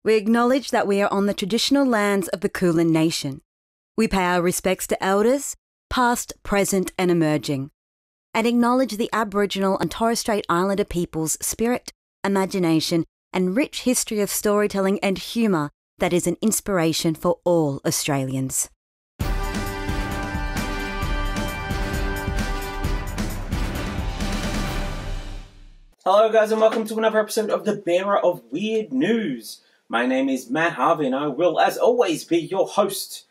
We acknowledge that we are on the traditional lands of the Kulin Nation. We pay our respects to elders, past, present and emerging, and acknowledge the Aboriginal and Torres Strait Islander people's spirit, imagination and rich history of storytelling and humour that is an inspiration for all Australians. Hello guys and welcome to another episode of the Bearer of Weird News. My name is Matt Harvey and I will, as always, be your host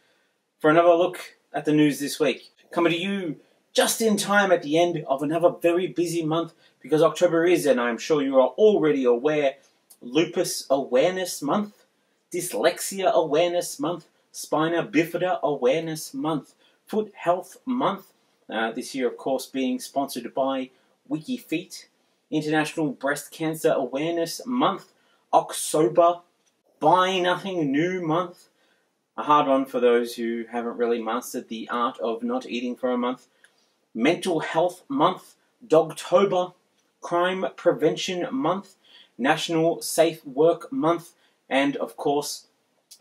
for another look at the news this week. Coming to you just in time at the end of another very busy month, because October is, and I'm sure you are already aware, Lupus Awareness Month, Dyslexia Awareness Month, Spina Bifida Awareness Month, Foot Health Month, this year of course being sponsored by WikiFeet, International Breast Cancer Awareness Month, October, Buy Nothing New Month, a hard one for those who haven't really mastered the art of not eating for a month, Mental Health Month, Dogtober, Crime Prevention Month, National Safe Work Month, and of course,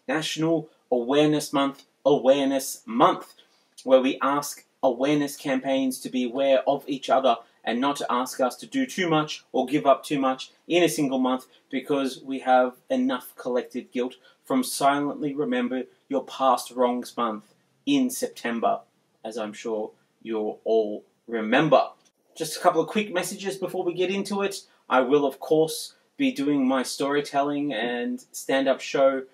National Awareness Month, where we ask awareness campaigns to be aware of each other and not to ask us to do too much or give up too much in a single month, because we have enough collective guilt from silently remember your past wrongs month in September, as I'm sure you'll all remember. Just a couple of quick messages before we get into it. I will of course be doing my storytelling and stand-up show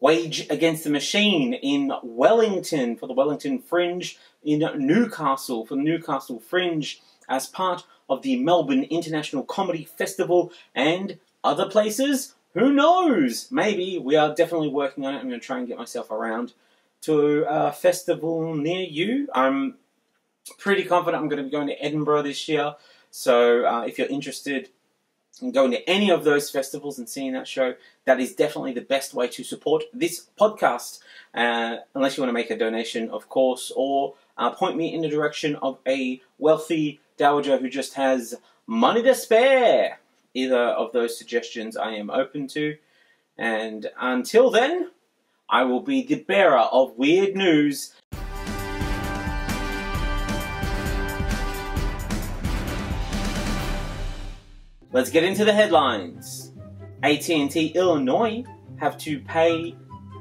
Wage Against the Machine in Wellington for the Wellington Fringe, in Newcastle for the Newcastle Fringe, as part of the Melbourne International Comedy Festival, and other places. Who knows? Maybe. We are definitely working on it. I'm going to try and get myself around to a festival near you. I'm pretty confident I'm going to be going to Edinburgh this year. So if you're interested in going to any of those festivals and seeing that show, that is definitely the best way to support this podcast. Unless you want to make a donation, of course, or point me in the direction of a wealthy dowager who just has money to spare. Either of those suggestions I am open to. And until then, I will be the bearer of weird news. Let's get into the headlines. AT&T Illinois have to pay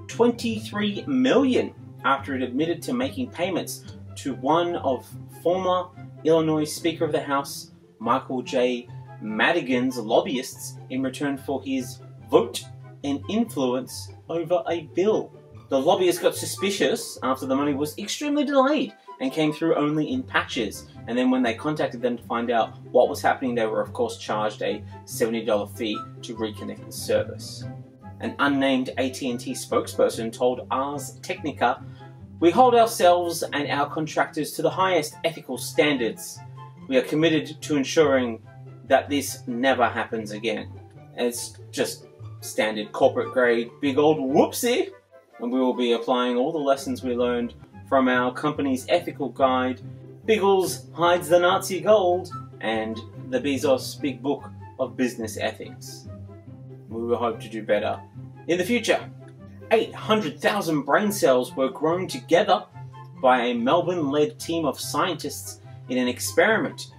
$23 million after it admitted to making payments to one of former Illinois Speaker of the House, Michael J. Madigan's lobbyists, in return for his vote and influence over a bill. The lobbyists got suspicious after the money was extremely delayed and came through only in patches, and then when they contacted them to find out what was happening, they were of course charged a $70 fee to reconnect the service. An unnamed AT&T spokesperson told Ars Technica, "We hold ourselves and our contractors to the highest ethical standards. We are committed to ensuring that this never happens again." And it's just standard corporate grade big old whoopsie, and we will be applying all the lessons we learned from our company's ethical guide, Biggles Hides the Nazi Gold, and the Bezos Big Book of Business Ethics. We will hope to do better in the future. 800,000 brain cells were grown together by a Melbourne-led team of scientists in an experiment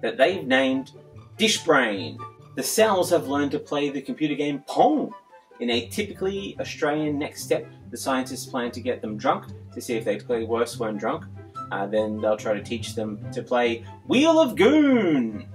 that they've named Dishbrain. The cells have learned to play the computer game Pong. In a typically Australian next step, the scientists plan to get them drunk to see if they play worse when drunk. Then they'll try to teach them to play Wheel of Goon.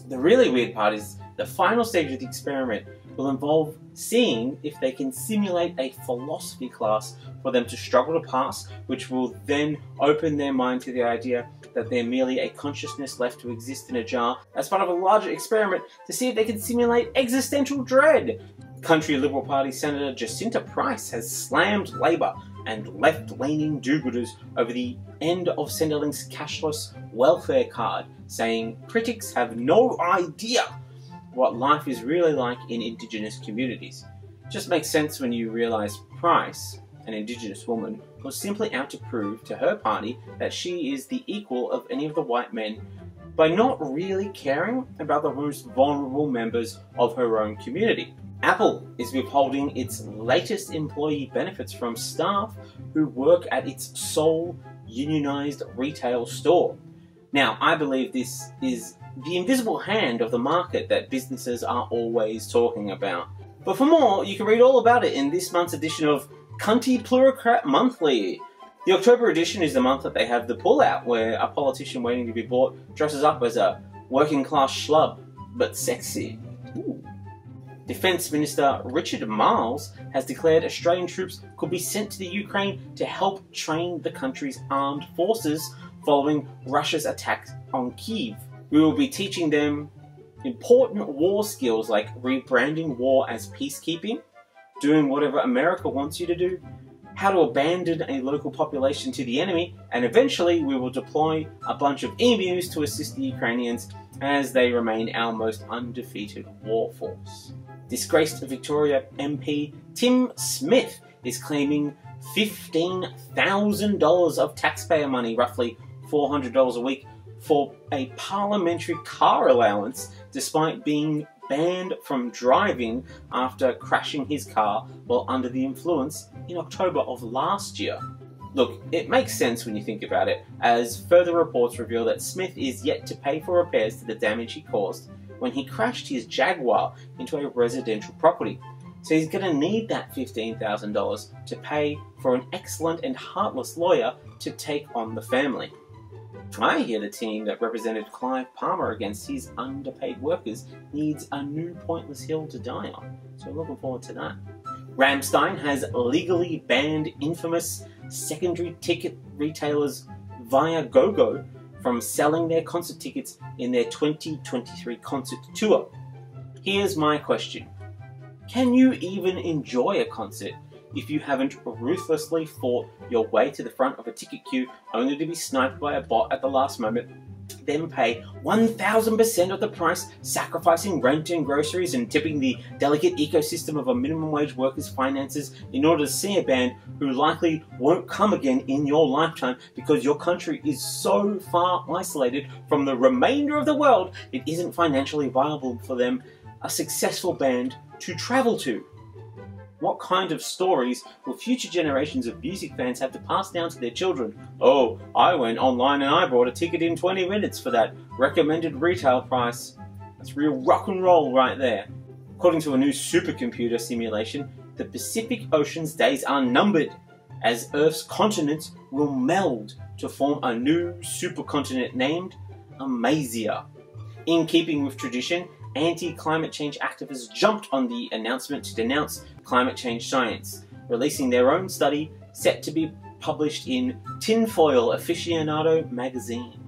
The really weird part is the final stage of the experiment will involve seeing if they can simulate a philosophy class for them to struggle to pass, which will then open their mind to the idea that they're merely a consciousness left to exist in a jar as part of a larger experiment to see if they can simulate existential dread. Country Liberal Party Senator Jacinta Price has slammed Labor and left-leaning do-gooders over the end of Centrelink's cashless welfare card, saying critics have no idea what life is really like in Indigenous communities. Just makes sense when you realise Price, an Indigenous woman, was simply out to prove to her party that she is the equal of any of the white men by not really caring about the most vulnerable members of her own community. Apple is withholding its latest employee benefits from staff who work at its sole unionized retail store. Now, I believe this is the invisible hand of the market that businesses are always talking about. But for more, you can read all about it in this month's edition of Cunty Plurocrat Monthly. The October edition is the month that they have the pullout, where a politician waiting to be bought dresses up as a working class schlub, but sexy. Ooh. Defence Minister Richard Marles has declared Australian troops could be sent to the Ukraine to help train the country's armed forces following Russia's attack on Kyiv. We will be teaching them important war skills like rebranding war as peacekeeping, doing whatever America wants you to do, how to abandon a local population to the enemy, and eventually we will deploy a bunch of emus to assist the Ukrainians as they remain our most undefeated war force. Disgraced Victoria MP Tim Smith is claiming $15,000 of taxpayer money, roughly $400 a week, for a parliamentary car allowance, despite being banned from driving after crashing his car while under the influence in October of last year. Look, it makes sense when you think about it, as further reports reveal that Smith is yet to pay for repairs to the damage he caused when he crashed his Jaguar into a residential property. So he's going to need that $15,000 to pay for an excellent and heartless lawyer to take on the family. I hear the team that represented Clive Palmer against his underpaid workers needs a new pointless hill to die on, so we're looking forward to that. Ramstein has legally banned infamous secondary ticket retailers Viagogo from selling their concert tickets in their 2023 concert tour. Here's my question. Can you even enjoy a concert if you haven't ruthlessly fought your way to the front of a ticket queue only to be sniped by a bot at the last moment, then pay 1,000% of the price, sacrificing rent and groceries and tipping the delicate ecosystem of a minimum wage worker's finances in order to see a band who likely won't come again in your lifetime because your country is so far isolated from the remainder of the world it isn't financially viable for them, a successful band, to travel to? What kind of stories will future generations of music fans have to pass down to their children? Oh, I went online and I bought a ticket in 20 minutes for that recommended retail price. That's real rock and roll right there. According to a new supercomputer simulation, the Pacific Ocean's days are numbered, as Earth's continents will meld to form a new supercontinent named Amasia. In keeping with tradition, anti-climate change activists jumped on the announcement to denounce climate change science, releasing their own study set to be published in Tinfoil Aficionado magazine.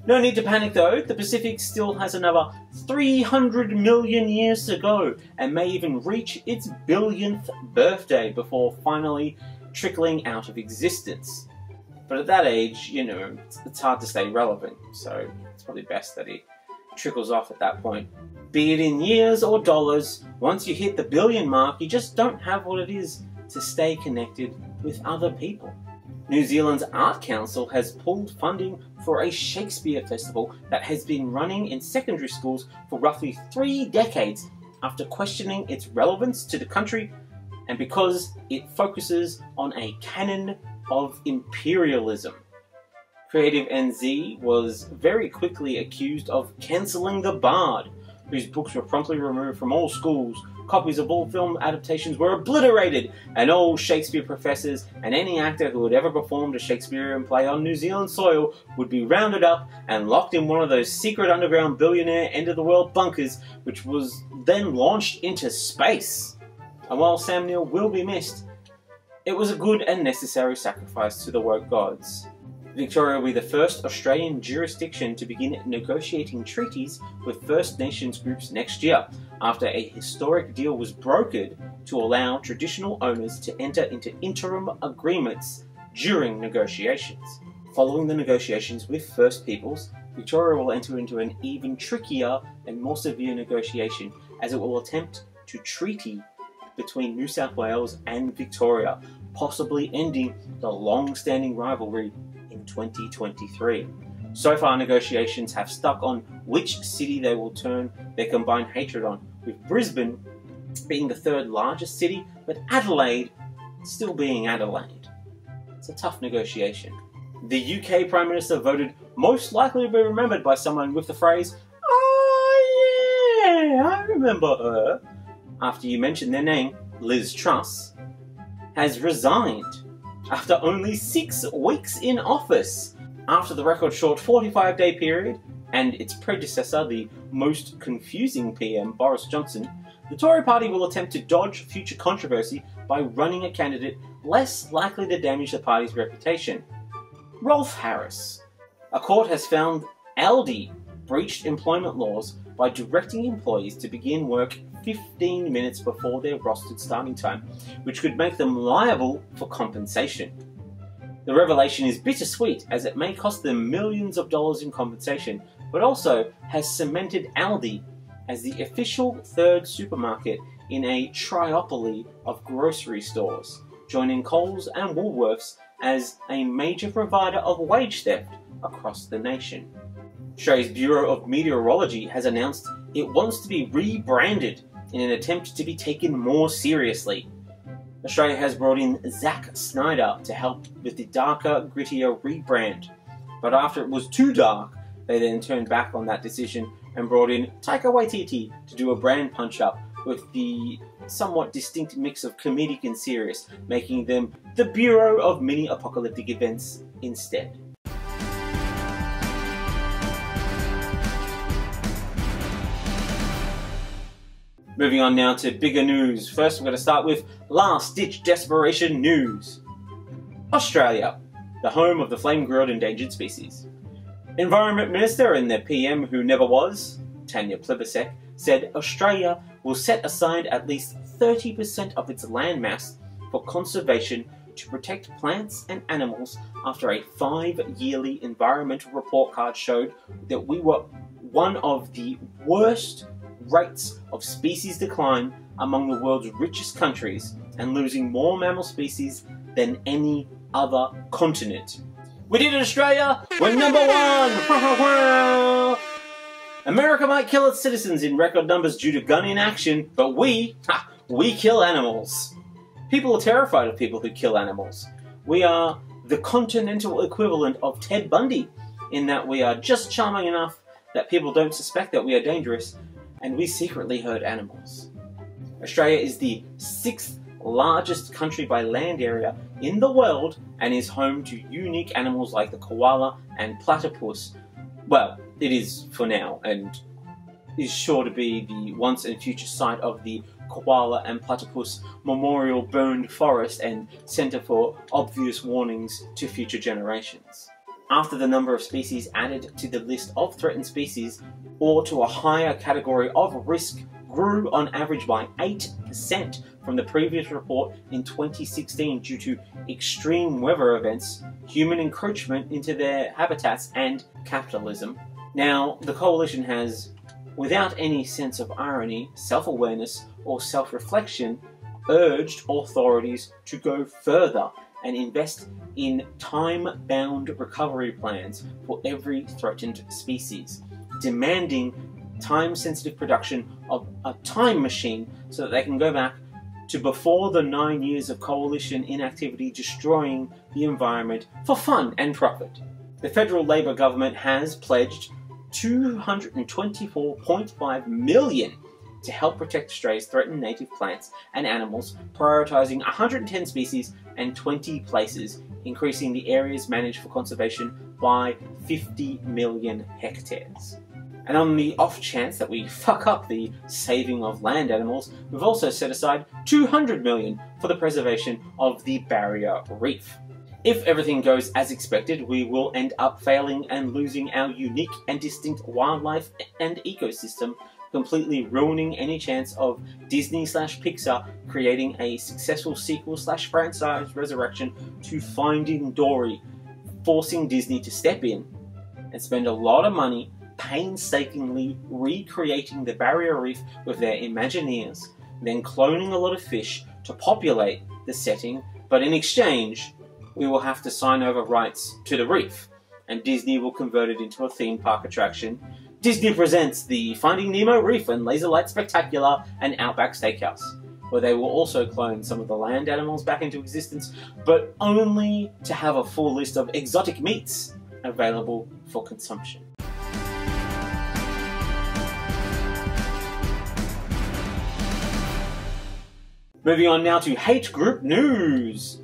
No need to panic though, the Pacific still has another 300 million years to go and may even reach its billionth birthday before finally trickling out of existence. But at that age, you know, it's hard to stay relevant, so it's probably best that it trickles off at that point. Be it in years or dollars, once you hit the billion mark, you just don't have what it is to stay connected with other people. New Zealand's Art Council has pulled funding for a Shakespeare festival that has been running in secondary schools for roughly 3 decades after questioning its relevance to the country and because it focuses on a canon of imperialism. Creative NZ was very quickly accused of cancelling the Bard, whose books were promptly removed from all schools, copies of all film adaptations were obliterated, and all Shakespeare professors and any actor who had ever performed a Shakespearean play on New Zealand soil would be rounded up and locked in one of those secret underground billionaire end-of-the-world bunkers, which was then launched into space. And while Sam Neill will be missed, it was a good and necessary sacrifice to the woke gods. Victoria will be the first Australian jurisdiction to begin negotiating treaties with First Nations groups next year, after a historic deal was brokered to allow traditional owners to enter into interim agreements during negotiations. Following the negotiations with First Peoples, Victoria will enter into an even trickier and more severe negotiation, as it will attempt to treaty between New South Wales and Victoria, possibly ending the long-standing rivalry in 2023. So far, negotiations have stuck on which city they will turn their combined hatred on, with Brisbane being the third largest city, but Adelaide still being Adelaide. It's a tough negotiation. The UK Prime Minister voted most likely to be remembered by someone with the phrase, "Oh yeah, I remember her," after you mentioned their name, Liz Truss, has resigned after only 6 weeks in office. After the record short 45-day period and its predecessor, the most confusing PM, Boris Johnson, the Tory party will attempt to dodge future controversy by running a candidate less likely to damage the party's reputation. Rolf Harris. A court has found Aldi breached employment laws by directing employees to begin work 15 minutes before their rostered starting time, which could make them liable for compensation. The revelation is bittersweet, as it may cost them millions of dollars in compensation, but also has cemented Aldi as the official third supermarket in a triopoly of grocery stores, joining Coles and Woolworths as a major provider of wage theft across the nation. Australia's Bureau of Meteorology has announced it wants to be rebranded in an attempt to be taken more seriously. Australia has brought in Zack Snyder to help with the darker, grittier rebrand, but after it was too dark, they then turned back on that decision and brought in Taika Waititi to do a brand punch-up with the somewhat distinct mix of comedic and serious, making them the Bureau of Mini-Apocalyptic Events instead. Moving on now to bigger news. First, we're going to start with last-ditch desperation news. Australia, the home of the flame-grilled endangered species. Environment Minister and the PM who never was, Tanya Plibersek, said Australia will set aside at least 30% of its landmass for conservation to protect plants and animals after a 5-yearly environmental report card showed that we were one of the worst rates of species decline among the world's richest countries and losing more mammal species than any other continent. We did it, Australia! We're number one! America might kill its citizens in record numbers due to gun inaction, but we kill animals. People are terrified of people who kill animals. We are the continental equivalent of Ted Bundy, in that we are just charming enough that people don't suspect that we are dangerous, and we secretly hurt animals. Australia is the 6th largest country by land area in the world and is home to unique animals like the koala and platypus. Well, it is for now, and is sure to be the once and future site of the Koala and Platypus Memorial Burned Forest and Centre for Obvious Warnings to future generations. After the number of species added to the list of threatened species, or to a higher category of risk, grew on average by 8% from the previous report in 2016 due to extreme weather events, human encroachment into their habitats, and capitalism. Now, the coalition has, without any sense of irony, self-awareness, or self-reflection, urged authorities to go further and invest in time-bound recovery plans for every threatened species, demanding time-sensitive production of a time machine so that they can go back to before the 9 years of coalition inactivity destroying the environment for fun and profit. The federal Labor government has pledged $224.5 million to help protect Australia's threatened native plants and animals, prioritising 110 species and 20 places, increasing the areas managed for conservation by 50 million hectares. And on the off chance that we fuck up the saving of land animals, we've also set aside $200 million for the preservation of the Barrier Reef. If everything goes as expected, we will end up failing and losing our unique and distinct wildlife and ecosystem, completely ruining any chance of Disney/Pixar creating a successful sequel/franchise resurrection to Finding Dory, forcing Disney to step in and spend a lot of money painstakingly recreating the Barrier Reef with their Imagineers, then cloning a lot of fish to populate the setting, but in exchange, we will have to sign over rights to the reef, and Disney will convert it into a theme park attraction, Disney presents the Finding Nemo Reef and Laser Light Spectacular and Outback Steakhouse, where they will also clone some of the land animals back into existence, but only to have a full list of exotic meats available for consumption. Moving on now to hate group news.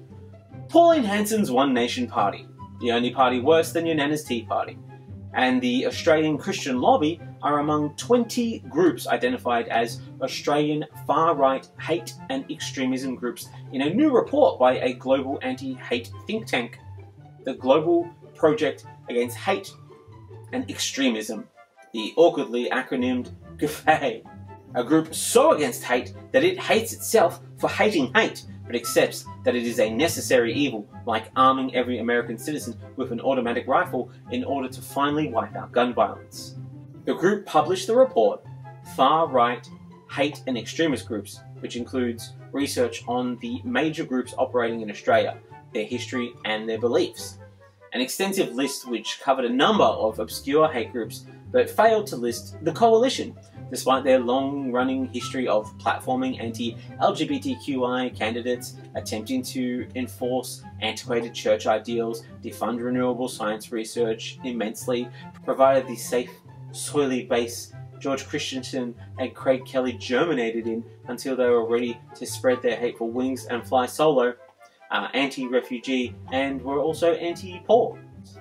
Pauline Hanson's One Nation Party, the only party worse than your Nana's Tea Party, and the Australian Christian Lobby are among 20 groups identified as Australian far-right hate and extremism groups in a new report by a global anti-hate think tank, the Global Project Against Hate and Extremism, the awkwardly acronymed GAFE, a group so against hate that it hates itself for hating hate, but accepts that it is a necessary evil, like arming every American citizen with an automatic rifle in order to finally wipe out gun violence. The group published the report, Far-Right Hate and Extremist Groups, which includes research on the major groups operating in Australia, their history and their beliefs. An extensive list which covered a number of obscure hate groups, but failed to list the Coalition, despite their long-running history of platforming anti-LGBTQI candidates, attempting to enforce antiquated church ideals, defund renewable science research immensely, provided the safe, soily base George Christensen and Craig Kelly germinated in until they were ready to spread their hateful wings and fly solo, anti-refugee, and were also anti-poor.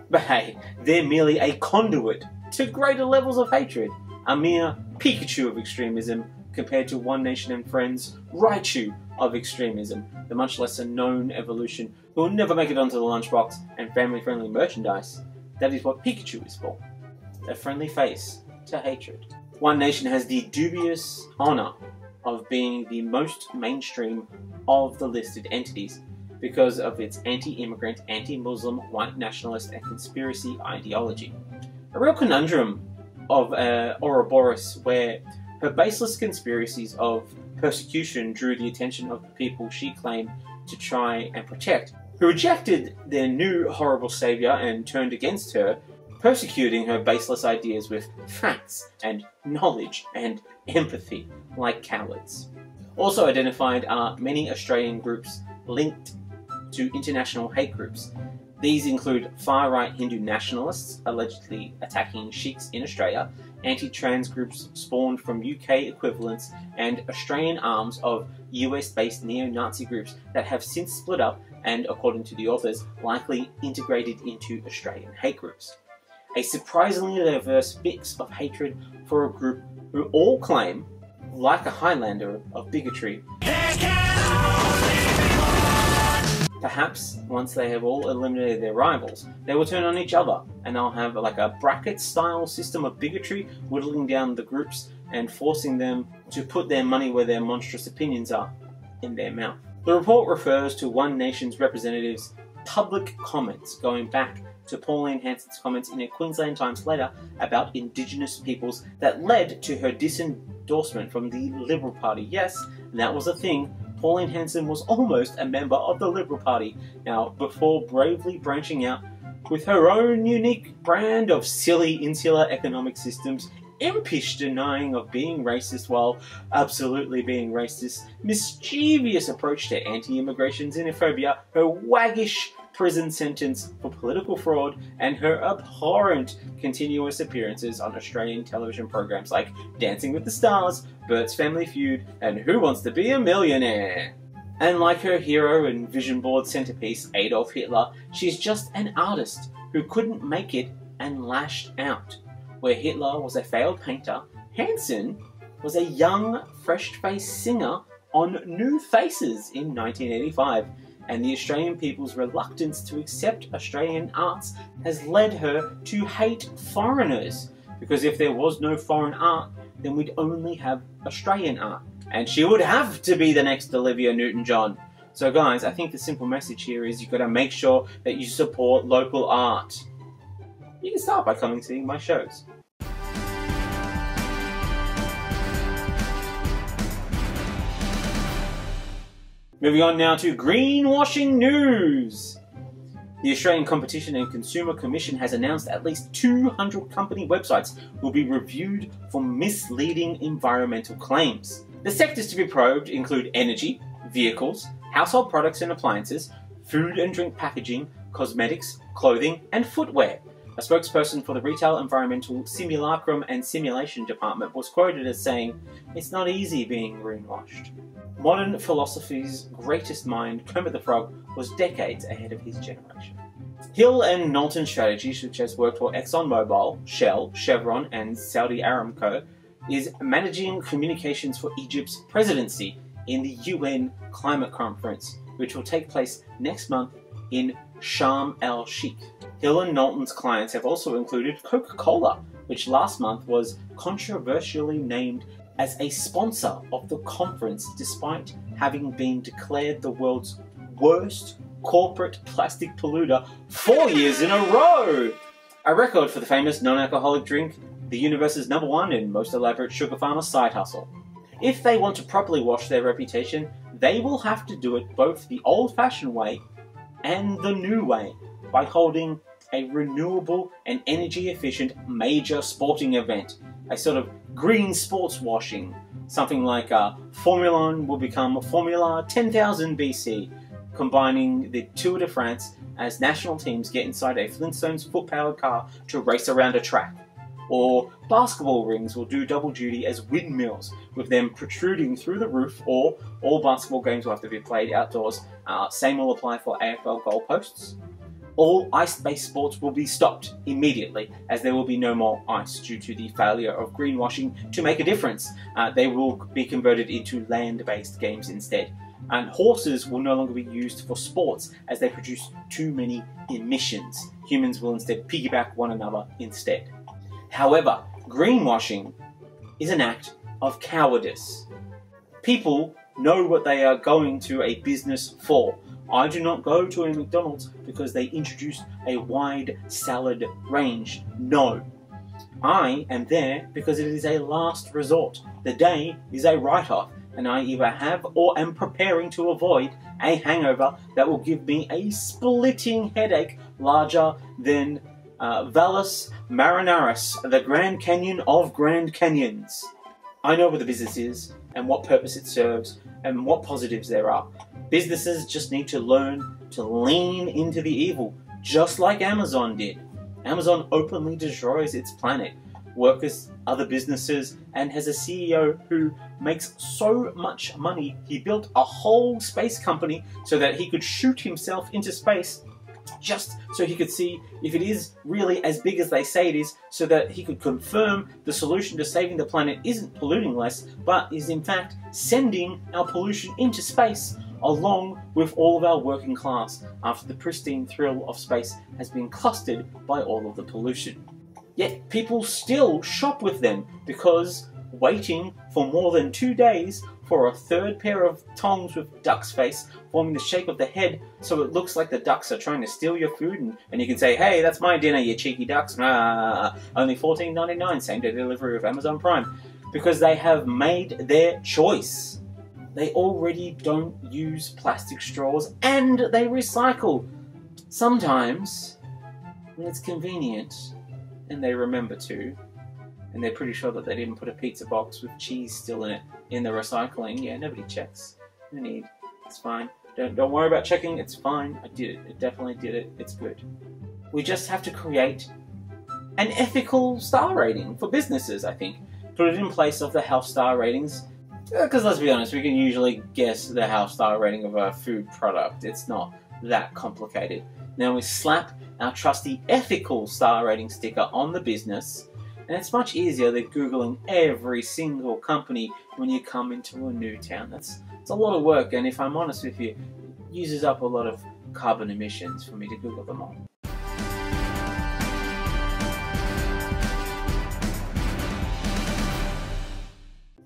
But hey, they're merely a conduit to greater levels of hatred, a mere Pikachu of extremism compared to One Nation and Friends' Raichu of extremism, the much lesser known evolution who will never make it onto the lunchbox and family-friendly merchandise. That is what Pikachu is for, a friendly face to hatred. One Nation has the dubious honour of being the most mainstream of the listed entities because of its anti-immigrant, anti-Muslim, white nationalist and conspiracy ideology. A real conundrum of Ouroboros, where her baseless conspiracies of persecution drew the attention of the people she claimed to try and protect, who rejected their new horrible saviour and turned against her, persecuting her baseless ideas with facts and knowledge and empathy, like cowards. Also identified are many Australian groups linked to international hate groups. These include far-right Hindu nationalists allegedly attacking Sikhs in Australia, anti-trans groups spawned from UK equivalents, and Australian arms of US-based neo-Nazi groups that have since split up and, according to the authors, likely integrated into Australian hate groups. A surprisingly diverse mix of hatred for a group who all claim, like a Highlander of bigotry. Perhaps, once they have all eliminated their rivals, they will turn on each other, and they'll have like a bracket-style system of bigotry whittling down the groups and forcing them to put their money where their monstrous opinions are, in their mouth. The report refers to One Nation's representatives' public comments going back to Pauline Hanson's comments in a Queensland Times letter about Indigenous peoples that led to her disendorsement from the Liberal Party. Yes, that was a thing. Pauline Hanson was almost a member of the Liberal Party, now before bravely branching out with her own unique brand of silly insular economic systems, impish denying of being racist while absolutely being racist, mischievous approach to anti-immigration xenophobia, her waggish prison sentence for political fraud, and her abhorrent continuous appearances on Australian television programs like Dancing with the Stars, Bert's Family Feud, and Who Wants to Be a Millionaire? And like her hero and vision board centerpiece, Adolf Hitler, she's just an artist who couldn't make it and lashed out. Where Hitler was a failed painter, Hanson was a young, fresh-faced singer on New Faces in 1985. And the Australian people's reluctance to accept Australian arts has led her to hate foreigners. Because if there was no foreign art, then we'd only have Australian art. And she would have to be the next Olivia Newton-John. So guys, I think the simple message here is you've got to make sure that you support local art. You can start by coming to see my shows. Moving on now to greenwashing news. The Australian Competition and Consumer Commission has announced at least 200 company websites will be reviewed for misleading environmental claims. The sectors to be probed include energy, vehicles, household products and appliances, food and drink packaging, cosmetics, clothing, and footwear. A spokesperson for the Retail Environmental Simulacrum and Simulation Department was quoted as saying, "It's not easy being greenwashed." Modern philosophy's greatest mind, Kermit the Frog, was decades ahead of his generation. Hill and Knowlton Strategies, which has worked for ExxonMobil, Shell, Chevron, and Saudi Aramco, is managing communications for Egypt's presidency in the UN Climate Conference, which will take place next month in Sharm el-Sheikh. Hill and Knowlton's clients have also included Coca-Cola, which last month was controversially named as a sponsor of the conference despite having been declared the world's worst corporate plastic polluter 4 years in a row! A record for the famous non-alcoholic drink, the universe's #1 and most elaborate sugar farmer side hustle. If they want to properly wash their reputation, they will have to do it both the old-fashioned way and the new way, by holding a renewable and energy-efficient major sporting event, a sort of green sports washing, something like Formula 1 will become Formula 10,000 BC, combining the Tour de France as national teams get inside a Flintstones foot-powered car to race around a track. Or basketball rings will do double duty as windmills, with them protruding through the roof, or all basketball games will have to be played outdoors. Same will apply for AFL goalposts. All ice-based sports will be stopped immediately, as there will be no more ice due to the failure of greenwashing to make a difference. They will be converted into land-based games instead. And horses will no longer be used for sports, as they produce too many emissions. Humans will instead piggyback one another instead. However, greenwashing is an act of cowardice. People know what they are going to a business for. I do not go to a McDonald's because they introduced a wide salad range. No. I am there because it is a last resort. The day is a write-off, and I either have or am preparing to avoid a hangover that will give me a splitting headache larger than Valles Marineris, the Grand Canyon of Grand Canyons. I know what the business is, and what purpose it serves, and what positives there are. Businesses just need to learn to lean into the evil, just like Amazon did. Amazon openly destroys its planet, workers, other businesses, and has a CEO who makes so much money he built a whole space company so that he could shoot himself into space just so he could see if it is really as big as they say it is, so that he could confirm the solution to saving the planet isn't polluting less, but is in fact sending our pollution into space, along with all of our working class, after the pristine thrill of space has been clustered by all of the pollution. Yet people still shop with them, because waiting for more than 2 days for a third pair of tongs with duck's face forming the shape of the head so it looks like the ducks are trying to steal your food, and you can say, "Hey, that's my dinner, you cheeky ducks." Only $14.99, same day delivery of Amazon Prime. Because they have made their choice. They already don't use plastic straws, and they recycle. Sometimes, when it's convenient, and they remember to, and they're pretty sure that they didn't put a pizza box with cheese still in it in the recycling. Yeah, nobody checks. No need. It's fine. Don't worry about checking. It's fine. I did it. I definitely did it. It's good. We just have to create an ethical star rating for businesses, I think. Put it in place of the health star ratings. Because let's be honest, we can usually guess the health star rating of a food product. It's not that complicated. Now we slap our trusty ethical star rating sticker on the business, and it's much easier than Googling every single company when you come into a new town. It's a lot of work, and if I'm honest with you, it uses up a lot of carbon emissions for me to Google them all.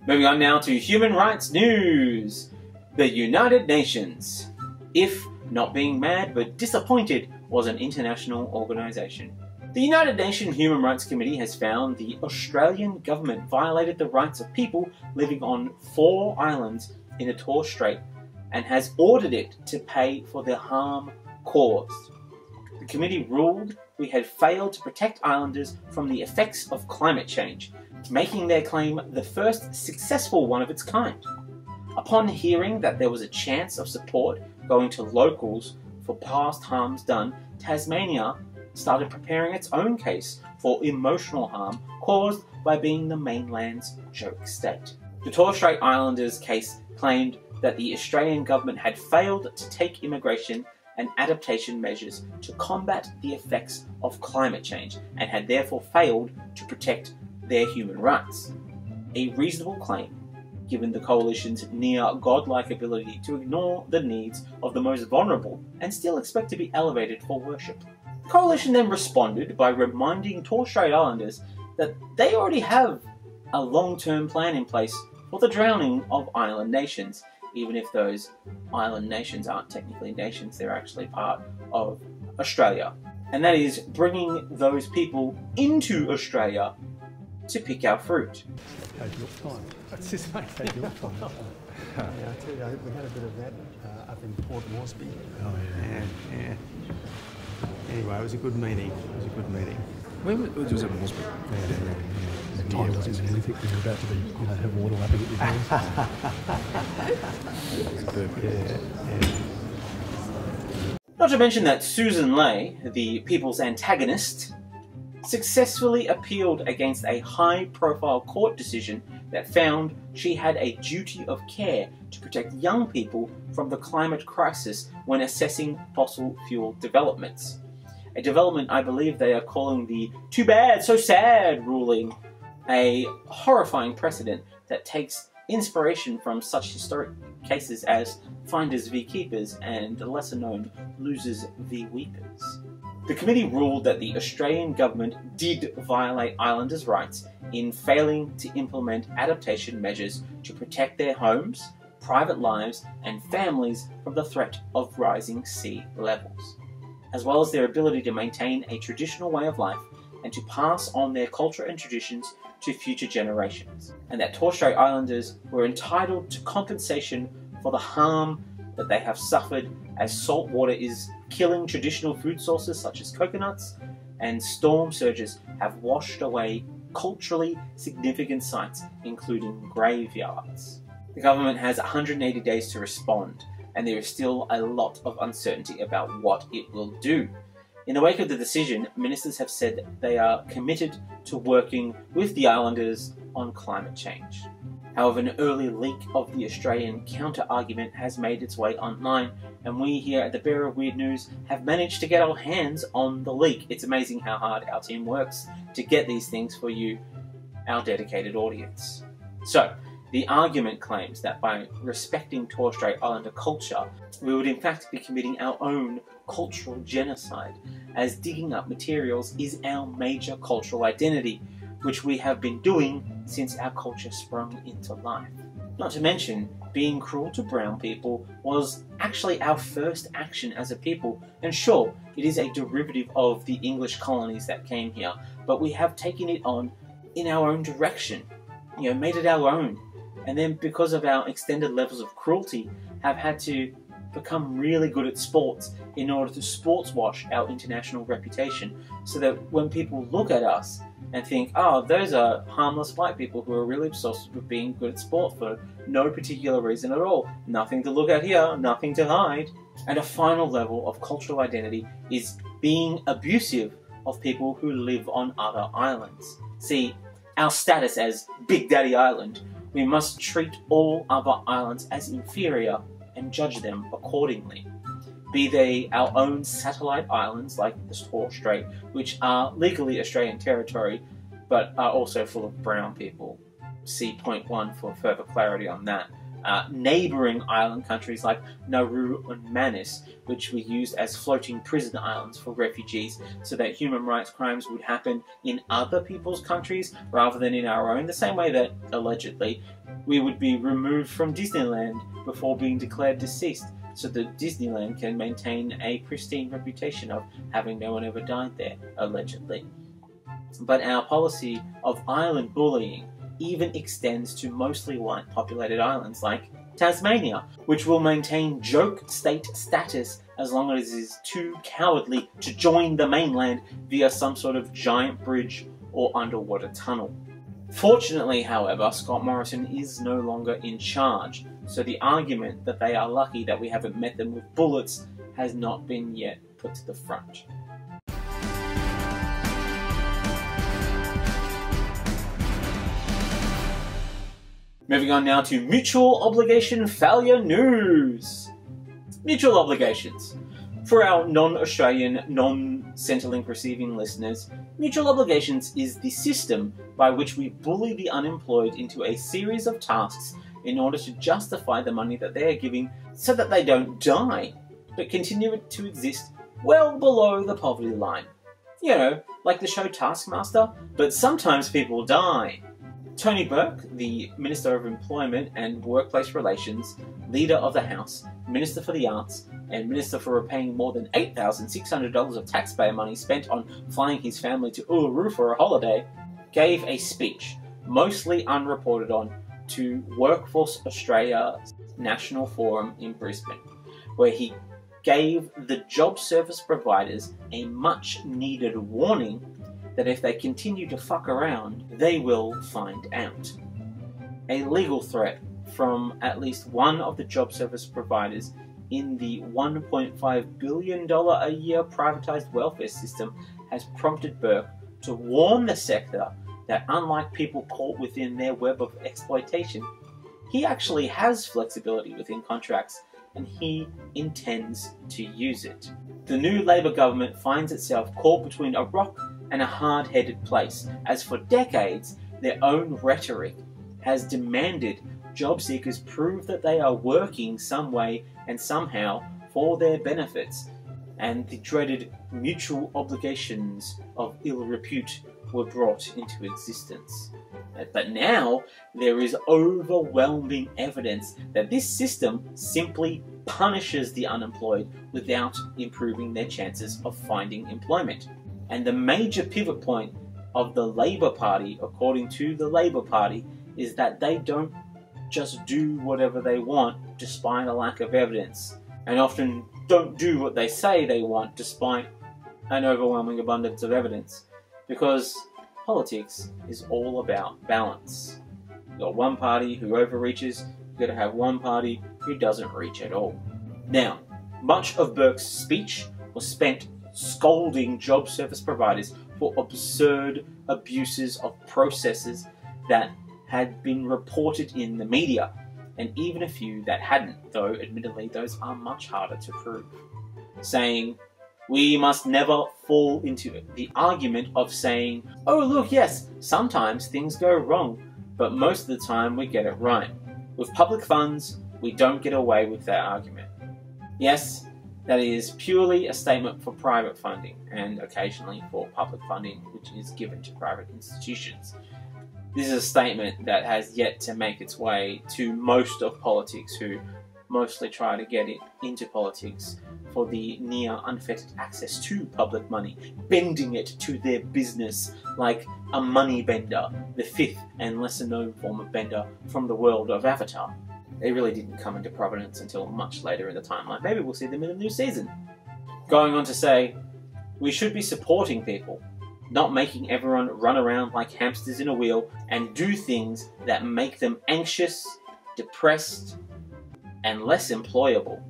Moving on now to human rights news. The United Nations, if not being mad but disappointed, was an international organisation. The United Nations Human Rights Committee has found the Australian government violated the rights of people living on 4 islands in the Torres Strait, and has ordered it to pay for the harm caused. The committee ruled we had failed to protect islanders from the effects of climate change, making their claim the first successful one of its kind. Upon hearing that there was a chance of support going to locals for past harms done, Tasmania started preparing its own case for emotional harm caused by being the mainland's joke state. The Torres Strait Islanders case claimed that the Australian government had failed to take immigration and adaptation measures to combat the effects of climate change and had therefore failed to protect their human rights. A reasonable claim, given the coalition's near godlike ability to ignore the needs of the most vulnerable and still expect to be elevated for worship. The coalition then responded by reminding Torres Strait Islanders that they already have a long-term plan in place for the drowning of island nations, even if those island nations aren't technically nations, they're actually part of Australia. And that is bringing those people into Australia to pick our fruit. Take your time. That's just take your time. Yeah, I tell you, we had a bit of that up in Port Moresby. Oh yeah. Anyway, it was a good meeting. Where was it in Moresby? The time doesn't mean anything when you're about to be, have water lapping at your hands. Not to mention that Susan Ley, the people's antagonist, successfully appealed against a high-profile court decision that found she had a duty of care to protect young people from the climate crisis when assessing fossil fuel developments. A development I believe they are calling the "too bad, so sad" ruling, a horrifying precedent that takes inspiration from such historic cases as Finders v Keepers and lesser-known Losers v Weepers. The committee ruled that the Australian government did violate islanders' rights in failing to implement adaptation measures to protect their homes, private lives, and families from the threat of rising sea levels, as well as their ability to maintain a traditional way of life and to pass on their culture and traditions to future generations, and that Torres Strait Islanders were entitled to compensation for the harm that they have suffered as salt water is killing traditional food sources such as coconuts, and storm surges have washed away culturally significant sites, including graveyards. The government has 180 days to respond, and there is still a lot of uncertainty about what it will do. In the wake of the decision, ministers have said that they are committed to working with the islanders on climate change. However, an early leak of the Australian counter-argument has made its way online, and we here at the Bearer of Weird News have managed to get our hands on the leak. It's amazing how hard our team works to get these things for you, our dedicated audience. So, the argument claims that by respecting Torres Strait Islander culture, we would in fact be committing our own cultural genocide, as digging up materials is our major cultural identity, which we have been doing since our culture sprung into life. Not to mention, being cruel to brown people was actually our first action as a people, and sure, it is a derivative of the English colonies that came here, but we have taken it on in our own direction, made it our own, and then because of our extended levels of cruelty, have had to become really good at sports in order to sports wash our international reputation, so that when people look at us and think, oh, those are harmless white people who are really obsessed with being good at sport for no particular reason at all. Nothing to look at here, nothing to hide. And a final level of cultural identity is being abusive of people who live on other islands. See, our status as Big Daddy Island, we must treat all other islands as inferior and judge them accordingly. Be they our own satellite islands like the Torres Strait, which are legally Australian territory, but are also full of brown people. See point 1 for further clarity on that. Neighbouring island countries like Nauru and Manus, which were used as floating prison islands for refugees so that human rights crimes would happen in other people's countries rather than in our own, the same way that, allegedly, we would be removed from Disneyland before being declared deceased, so that Disneyland can maintain a pristine reputation of having no one ever died there, allegedly. But our policy of island bullying even extends to mostly white populated islands like Tasmania, which will maintain joke state status as long as it is too cowardly to join the mainland via some sort of giant bridge or underwater tunnel. Fortunately, however, Scott Morrison is no longer in charge, so the argument that they are lucky that we haven't met them with bullets has not been yet put to the front. Moving on now to mutual obligation failure news. Mutual obligations. For our non-Australian, non-Centrelink receiving listeners, mutual obligations is the system by which we bully the unemployed into a series of tasks in order to justify the money that they are giving so that they don't die, but continue to exist well below the poverty line. You know, like the show Taskmaster, but sometimes people die. Tony Burke, the Minister of Employment and Workplace Relations, Leader of the House, Minister for the Arts, and Minister for repaying more than $8,600 of taxpayer money spent on flying his family to Uluru for a holiday, gave a speech, mostly unreported on, to Workforce Australia's National Forum in Brisbane, where he gave the job service providers a much-needed warning that if they continue to fuck around, they will find out. A legal threat from at least one of the job service providers in the $1.5 billion a year privatised welfare system has prompted Burke to warn the sector that unlike people caught within their web of exploitation, he actually has flexibility within contracts and he intends to use it. The new Labor government finds itself caught between a rock and a hard-headed place, as for decades their own rhetoric has demanded job seekers prove that they are working some way and somehow for their benefits, and the dreaded mutual obligations of ill repute were brought into existence. But now there is overwhelming evidence that this system simply punishes the unemployed without improving their chances of finding employment. And the major pivot point of the Labor Party, according to the Labor Party, is that they don't just do whatever they want despite a lack of evidence, and often don't do what they say they want despite an overwhelming abundance of evidence, because politics is all about balance. You've got one party who overreaches, you've got to have one party who doesn't reach at all. Now, much of Burke's speech was spent scolding job service providers for absurd abuses of processes that had been reported in the media, and even a few that hadn't, though admittedly those are much harder to prove. Saying, we must never fall into the argument of saying, oh look, yes, sometimes things go wrong, but most of the time we get it right. With public funds, we don't get away with that argument. Yes, that is purely a statement for private funding, and occasionally for public funding, which is given to private institutions. This is a statement that has yet to make its way to most of politics, who mostly try to get it into politics for the near unfettered access to public money, bending it to their business like a money bender, the fifth and lesser known form of bender from the world of Avatar. They really didn't come into prominence until much later in the timeline. Maybe we'll see them in a new season. Going on to say, we should be supporting people, not making everyone run around like hamsters in a wheel and do things that make them anxious, depressed, and less employable.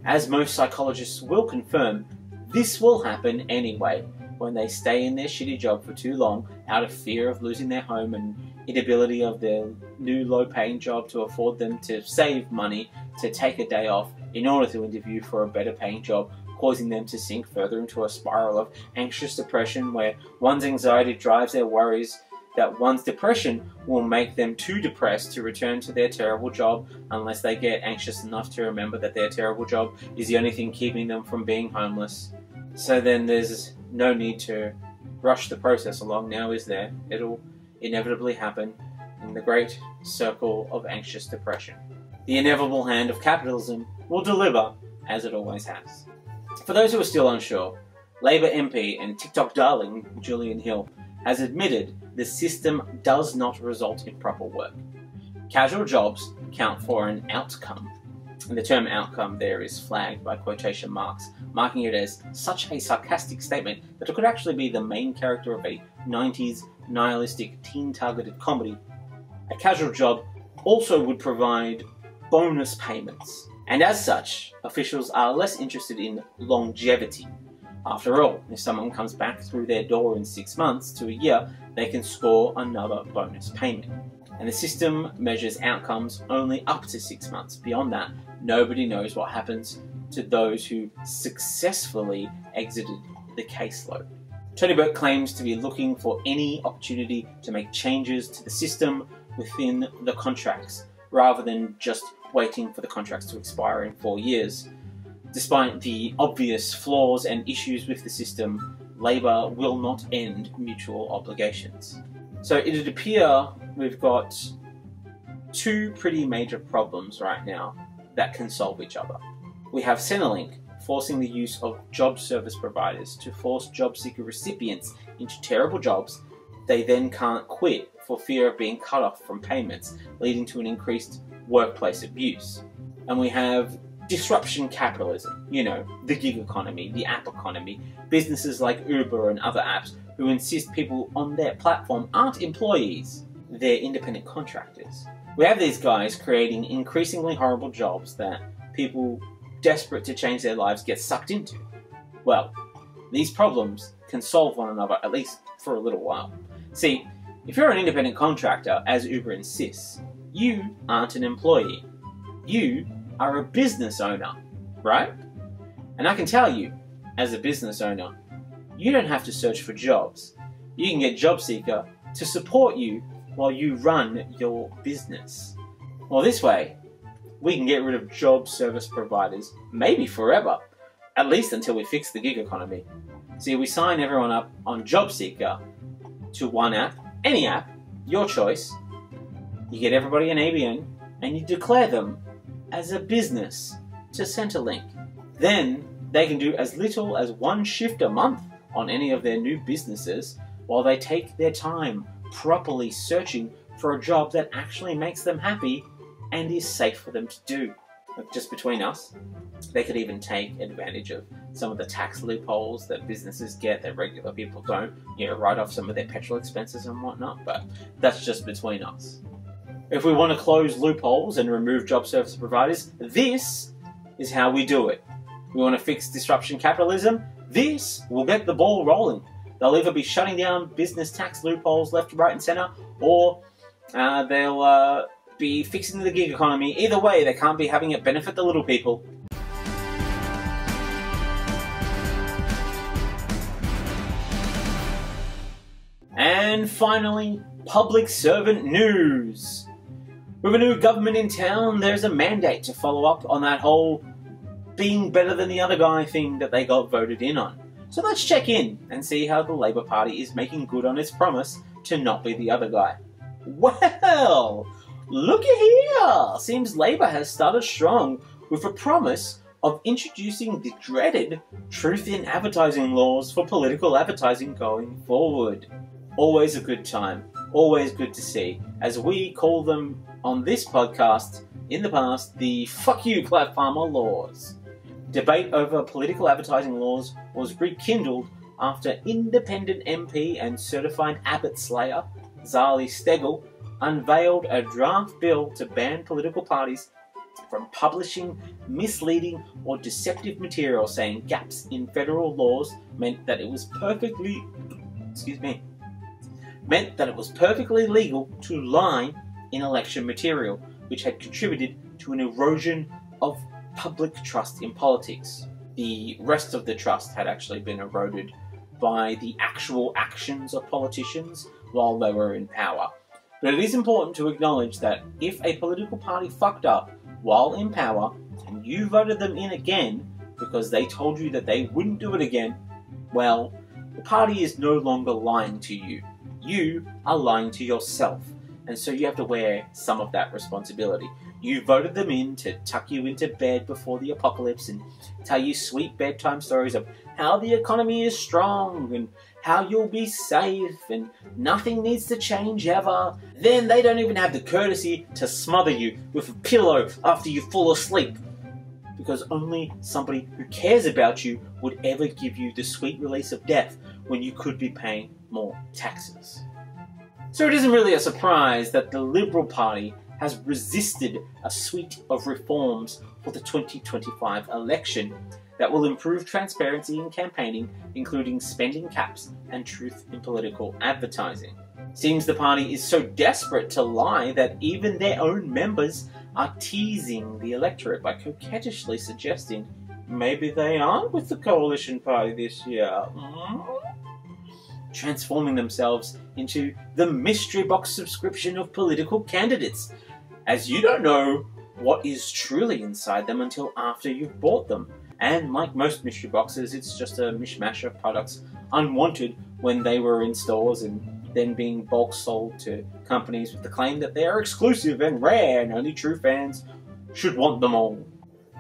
As most psychologists will confirm, this will happen anyway when they stay in their shitty job for too long out of fear of losing their home and inability of their new low-paying job to afford them to save money to take a day off in order to interview for a better-paying job, causing them to sink further into a spiral of anxious depression where one's anxiety drives their worries that one's depression will make them too depressed to return to their terrible job unless they get anxious enough to remember that their terrible job is the only thing keeping them from being homeless. So then there's no need to rush the process along now, is there? It'll inevitably happen in the great circle of anxious depression. The inevitable hand of capitalism will deliver, as it always has. For those who are still unsure, Labor MP and TikTok darling Julian Hill has admitted the system does not result in proper work. Casual jobs count for an outcome. And the term outcome there is flagged by quotation marks, marking it as such a sarcastic statement that it could actually be the main character of a 90s nihilistic teen-targeted comedy. A casual job also would provide bonus payments. And as such, officials are less interested in longevity. After all, if someone comes back through their door in 6 months to a year, they can score another bonus payment. And the system measures outcomes only up to 6 months. Beyond that, nobody knows what happens to those who successfully exited the caseload. Tony Burke claims to be looking for any opportunity to make changes to the system within the contracts, rather than just waiting for the contracts to expire in 4 years. Despite the obvious flaws and issues with the system, Labour will not end mutual obligations. So it would appear we've got two pretty major problems right now that can solve each other. We have Centrelink forcing the use of job service providers to force job seeker recipients into terrible jobs they then can't quit for fear of being cut off from payments, leading to an increased workplace abuse. And we have disruption capitalism, the gig economy, the app economy, businesses like Uber and other apps who insist people on their platform aren't employees, they're independent contractors. We have these guys creating increasingly horrible jobs that people desperate to change their lives get sucked into. Well, these problems can solve one another, at least for a little while. See, if you're an independent contractor, as Uber insists, you aren't an employee. You are a business owner, right? And I can tell you, as a business owner, you don't have to search for jobs. You can get JobSeeker to support you while you run your business. Well, this way, we can get rid of job service providers, maybe forever, at least until we fix the gig economy. See, we sign everyone up on JobSeeker to one app, any app, your choice. You get everybody an ABN, and you declare them as a business to Centrelink. Then they can do as little as 1 shift a month on any of their new businesses while they take their time properly searching for a job that actually makes them happy and is safe for them to do. Just between us, they could even take advantage of some of the tax loopholes that businesses get that regular people don't, write off some of their petrol expenses and whatnot, but that's just between us. If we want to close loopholes and remove job service providers, this is how we do it. We want to fix disruption capitalism, this will get the ball rolling. They'll either be shutting down business tax loopholes left, right and centre, or they'll be fixing the gig economy. Either way, they can't be having it benefit the little people. And finally, public servant news. With a new government in town, there's a mandate to follow up on that whole being better than the other guy thing that they got voted in on. So let's check in and see how the Labour Party is making good on its promise to not be the other guy. Well, looky here! Seems Labour has started strong with a promise of introducing the dreaded truth in advertising laws for political advertising going forward. Always a good time, always good to see, as we call them on this podcast in the past, the fuck you Clive Palmer laws. Debate over political advertising laws was rekindled after independent MP and certified Abbott slayer, Zali Steggall, unveiled a draft bill to ban political parties from publishing misleading or deceptive material, saying gaps in federal laws meant that it was perfectly legal to lie in election material, which had contributed to an erosion of public trust in politics. The rest of the trust had actually been eroded by the actual actions of politicians while they were in power. But it is important to acknowledge that if a political party fucked up while in power and you voted them in again because they told you that they wouldn't do it again, well, the party is no longer lying to you. You are lying to yourself, and so you have to wear some of that responsibility. You voted them in to tuck you into bed before the apocalypse and tell you sweet bedtime stories of how the economy is strong and how you'll be safe and nothing needs to change ever. Then they don't even have the courtesy to smother you with a pillow after you fall asleep, because only somebody who cares about you would ever give you the sweet release of death when you could be paying more taxes. So it isn't really a surprise that the Liberal Party has resisted a suite of reforms for the 2025 election that will improve transparency in campaigning, including spending caps and truth in political advertising. Seems the party is so desperate to lie that even their own members are teasing the electorate by coquettishly suggesting maybe they aren't with the coalition party this year. Transforming themselves into the mystery box subscription of political candidates, as you don't know what is truly inside them until after you've bought them. And like most mystery boxes, it's just a mishmash of products unwanted when they were in stores and then being bulk sold to companies with the claim that they are exclusive and rare and only true fans should want them all.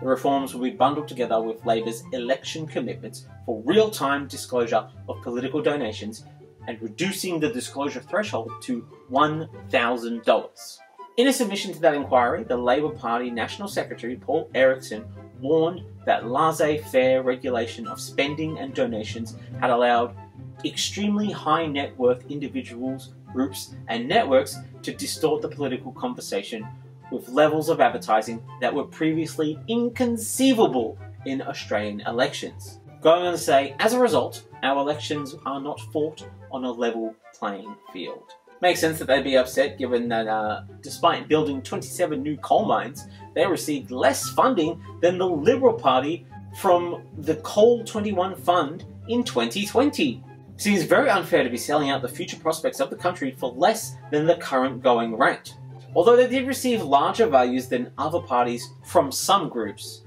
The reforms will be bundled together with Labor's election commitments for real-time disclosure of political donations and reducing the disclosure threshold to $1,000. In a submission to that inquiry, the Labour Party National Secretary Paul Erickson warned that laissez-faire regulation of spending and donations had allowed extremely high net worth individuals, groups and networks to distort the political conversation with levels of advertising that were previously inconceivable in Australian elections. Going on to say, as a result, our elections are not fought on a level playing field. Makes sense that they'd be upset given that despite building 27 new coal mines, they received less funding than the Liberal Party from the Coal 21 Fund in 2020. Seems very unfair to be selling out the future prospects of the country for less than the current going rate. Although they did receive larger values than other parties from some groups,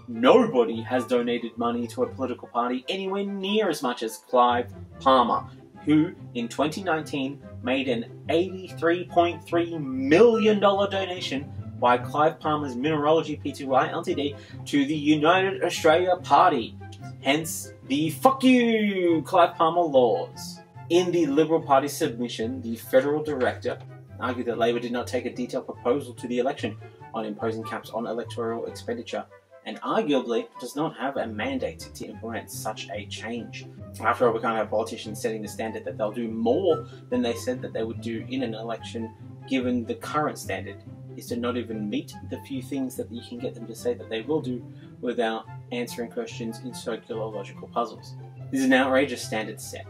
nobody has donated money to a political party anywhere near as much as Clive Palmer, who in 2019 made an $83.3 million donation by Clive Palmer's Mineralogy Pty Ltd to the United Australia Party, hence the fuck you Clive Palmer laws. In the Liberal Party submission, the federal director argued that Labor did not take a detailed proposal to the election on imposing caps on electoral expenditure, and arguably does not have a mandate to implement such a change. After all, we can't have politicians setting the standard that they'll do more than they said that they would do in an election, given the current standard is to not even meet the few things that you can get them to say that they will do without answering questions in circular logical puzzles. This is an outrageous standard set.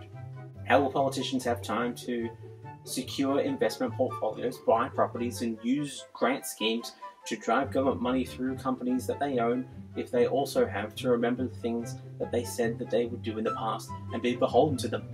How will politicians have time to secure investment portfolios, buy properties and use grant schemes to drive government money through companies that they own if they also have to remember the things that they said that they would do in the past and be beholden to them?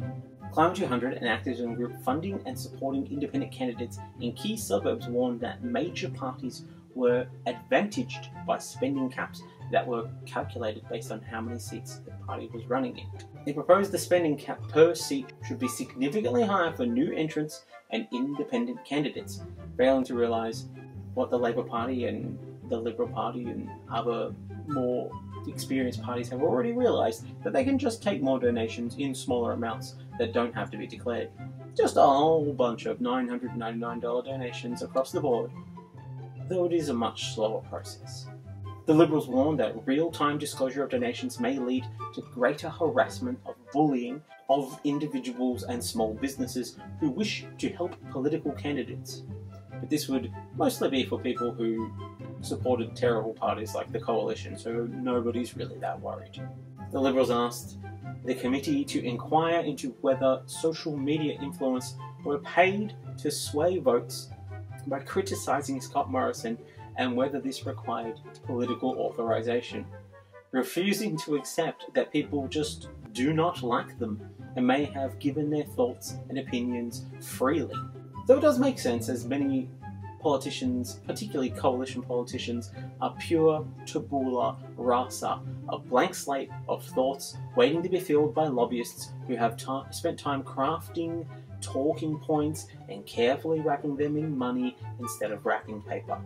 Climate 200, an activism group funding and supporting independent candidates in key suburbs, warned that major parties were advantaged by spending caps that were calculated based on how many seats the party was running in. They proposed the spending cap per seat should be significantly higher for new entrants and independent candidates, failing to realise what the Labour Party and the Liberal Party and other more experienced parties have already realised, that they can just take more donations in smaller amounts that don't have to be declared. Just a whole bunch of $999 donations across the board, though it is a much slower process. The Liberals warned that real-time disclosure of donations may lead to greater harassment of bullying of individuals and small businesses who wish to help political candidates. But this would mostly be for people who supported terrible parties like the Coalition, so nobody's really that worried. The Liberals asked the committee to inquire into whether social media influencers were paid to sway votes by criticising Scott Morrison and whether this required political authorisation, refusing to accept that people just do not like them and may have given their thoughts and opinions freely. Though it does make sense, as many politicians, particularly coalition politicians, are pure tabula rasa, a blank slate of thoughts waiting to be filled by lobbyists who have spent time crafting talking points and carefully wrapping them in money instead of wrapping paper.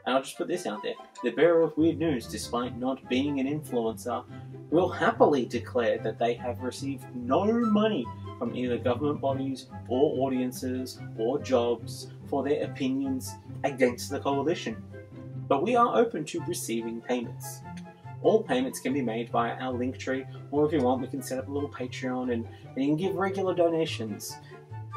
And I'll just put this out there. The bearer of weird news, despite not being an influencer, will happily declare that they have received no money from either government bodies or audiences or jobs for their opinions against the coalition. But we are open to receiving payments. All payments can be made via our Linktree, or if you want, we can set up a little Patreon and you can give regular donations.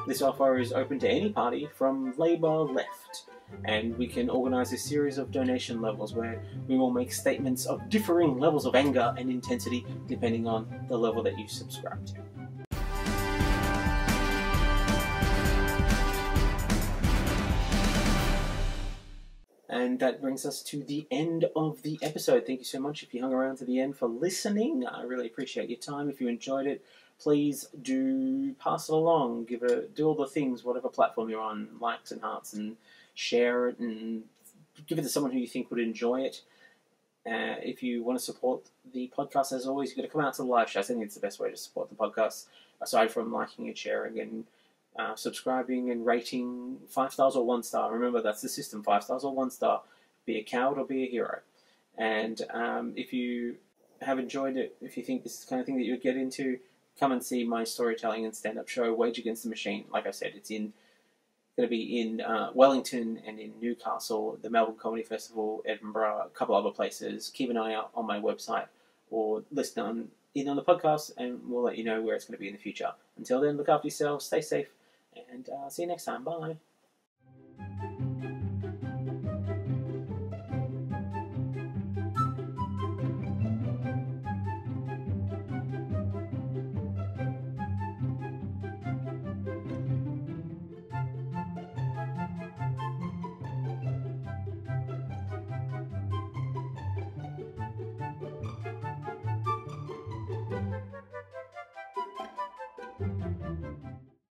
This offer is open to any party from Labour left, and we can organise a series of donation levels where we will make statements of differing levels of anger and intensity depending on the level that you subscribe to. And that brings us to the end of the episode. Thank you so much if you hung around to the end for listening. I really appreciate your time. If you enjoyed it, please do pass it along. Do all the things, whatever platform you're on, likes and hearts, and share it and give it to someone who you think would enjoy it. If you want to support the podcast, as always, you've got to come out to the live shows. I think it's the best way to support the podcast, aside from liking and sharing and subscribing and rating 5 stars or 1 star. Remember, that's the system, 5 stars or 1 star. Be a coward or be a hero. And if you have enjoyed it, if you think this is the kind of thing that you would get into, come and see my storytelling and stand-up show, Wage Against the Machine. Like I said, it's going to be in Wellington and in Newcastle, the Melbourne Comedy Festival, Edinburgh, a couple other places. Keep an eye out on my website or listen in on the podcast, and we'll let you know where it's going to be in the future. Until then, look after yourselves, stay safe, and see you next time. Bye.